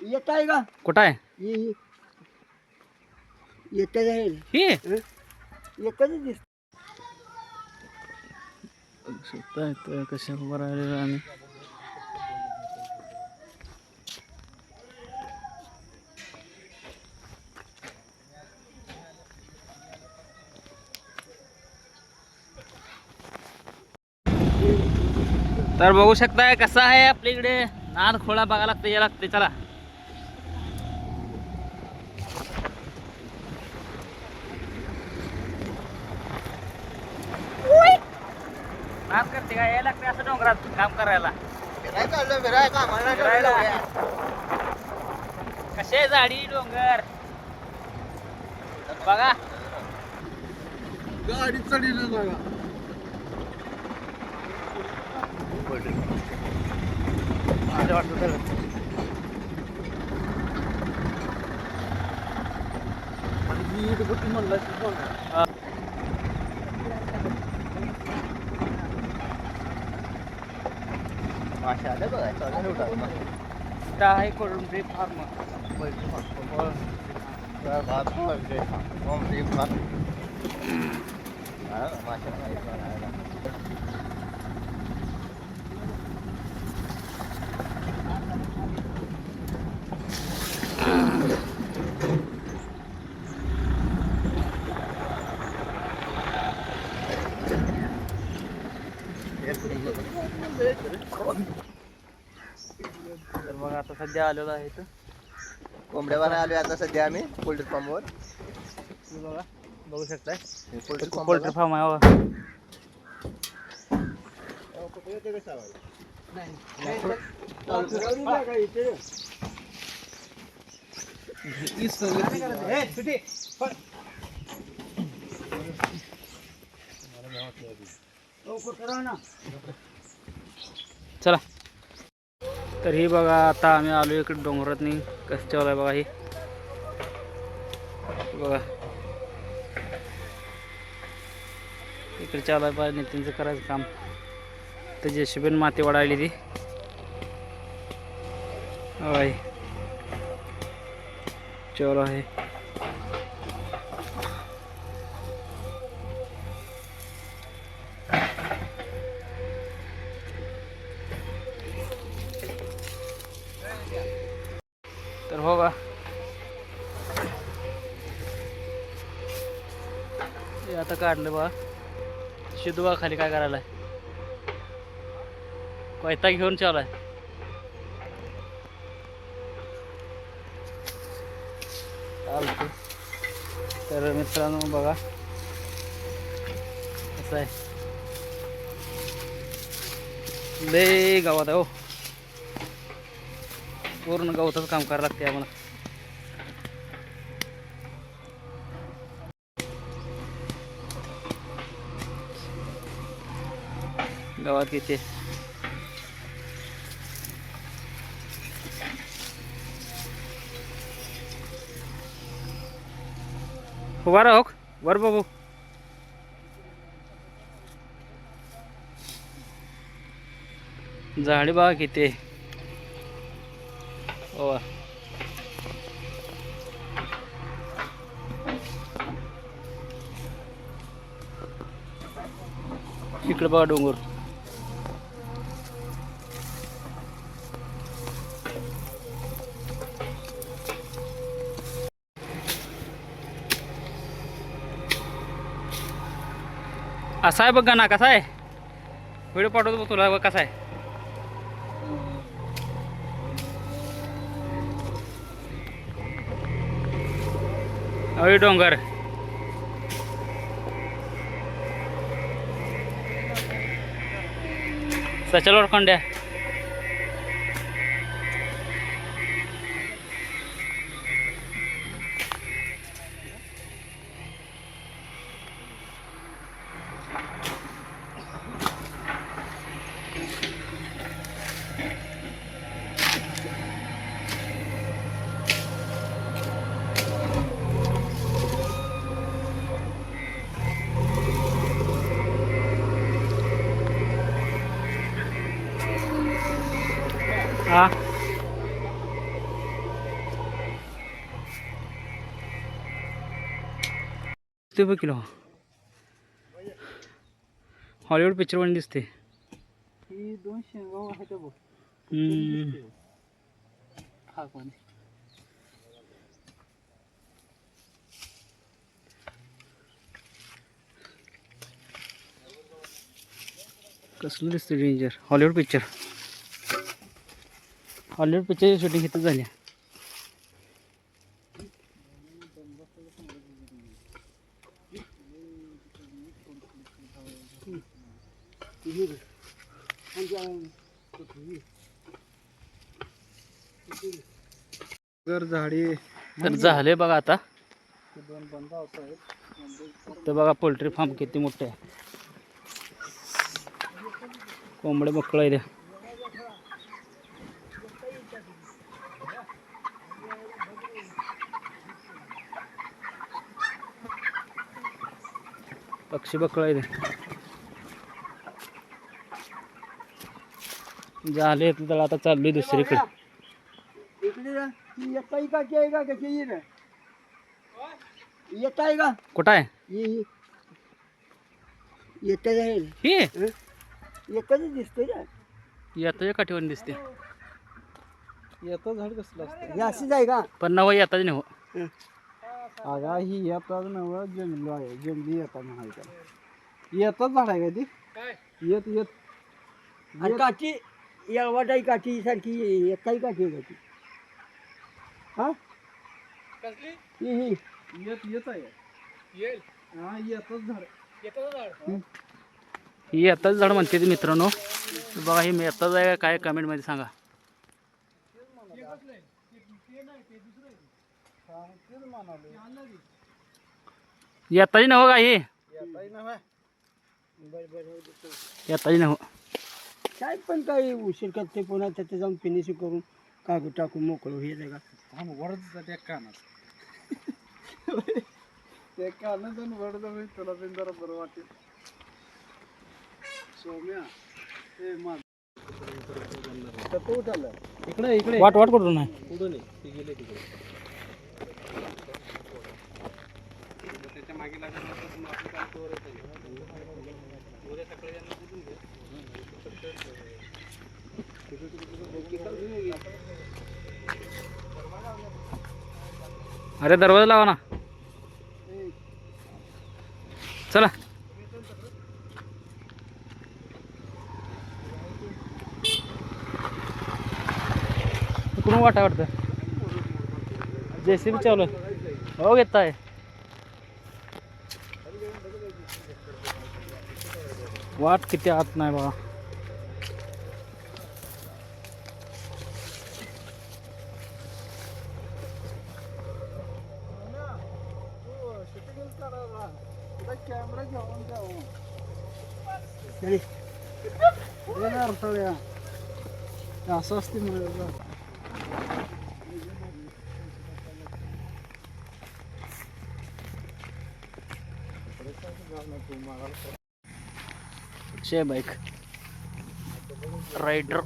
येत आहे का? कुठं आहे येत आहे ही एकच दिसत. तर कशा उभं राहिलेलो आम्ही. तर बघू शकताय कसा आहे आपल्या इकडे नाद खोळा बघा लागते या लागते. चला नाद करते का यायला लागते असं डोंगरात काम करायला. कसे झाडी डोंगर बघा. गाडी चढी जागा माशा आल्या बघा आहे कोळंबी फार्म. तर मग आता सध्या आलेलो आहे इथं कोंबड्यावर आलोय आता सध्या आम्ही पोल्ट्री फार्मवर. बघा बघू शकताय पोल्ट्री पोल्ट्री फार्म आहे. चला तर ही बघा आता आम्ही आलो इकडे डोंगरात नाही कसं चालू आहे बघा. ही बघा इकडे चालू आहे बघा नितीनचं करायचं काम. तर जेसीबीने माती वाढायली ती होय चालू आहे. तर हो का हे आता काढलं बा शिदू बा खाली काय करायला कोयता घेऊन चालू आहे. चालतं तर मित्रांनो बघा कसं आहे लय गावात आहे हो. पूर्ण गवताचं काम करायला लागते आम्हाला. गावात किती उभा राहा हो वर बघू. झाडी बघा किती हो. इकडे बघा डोंगर. असा आहे बघा ना कसा आहे व्हिडिओ पाठवतो तुला बघ कसा आहे. अरे डोंगर सचलवर खंड्या दिसतोय बघ किलो हॉलिवूड पिक्चर पण दिसते ही 2 शेंगा आहेत बघ हा पण कसलं दिसतं डेंजर हॉलिवूड पिक्चरची शूटिंग इथं झाली जर झाडी तर झाले बघा आता 2 बंद आहेत तर बघा पोल्ट्री फार्म किती मोठे आहे कोंबडे बकळा आहे पक्षी बकळा आहे झाले तर आता चाललोय दुसरीकडे इकडे येताई का की आहे का कशी येईल येत आहे का कुठं आहे येत आहे ही एकच दिसतंय ना येताच्या काठीवर दिसते येतं झाड कसलं असतं हे अशीच आहे का पण नवं येताच नाही हो अगा ही येतात नवं जंगल आहे जंगली येतात म्हणायचं येतच झाड आहे का ती येत येत काठी येळवाटाई काठी सारखी येताई काठी आहे का ती हा ही येत येत आहे हा येतच झाड ही येताच झाड म्हणते ती मित्रांनो तर बघा ही येताच आहे काय कमेंटमध्ये सांगा येताची नव का ही येताची नव काय पण काही उशीर करते पुन्हा त्याचे जाऊन फिनिशिंग करून कागद टाकून मोकळं हे का वरच त्या कानात त्या कानात जाऊन वर जाऊन तुला पण जरा बरं वाटेल सोम्या हे माझ उठालं इकडे इकडे वाट वाट करू नाही पुढे ते गेले तिकडे त्याच्या मागे लागून आपलं काम कवर उद्या सकाळी त्यांना बोलून घे अरे दरवाजा लावा ना चला कुठून वाटा वाटतं JCB चालू आहे हो घेत आहे वाट किती आत नाही बघा कॅमेरा घेऊन जाऊ असं असते मला शे बाईक रायडर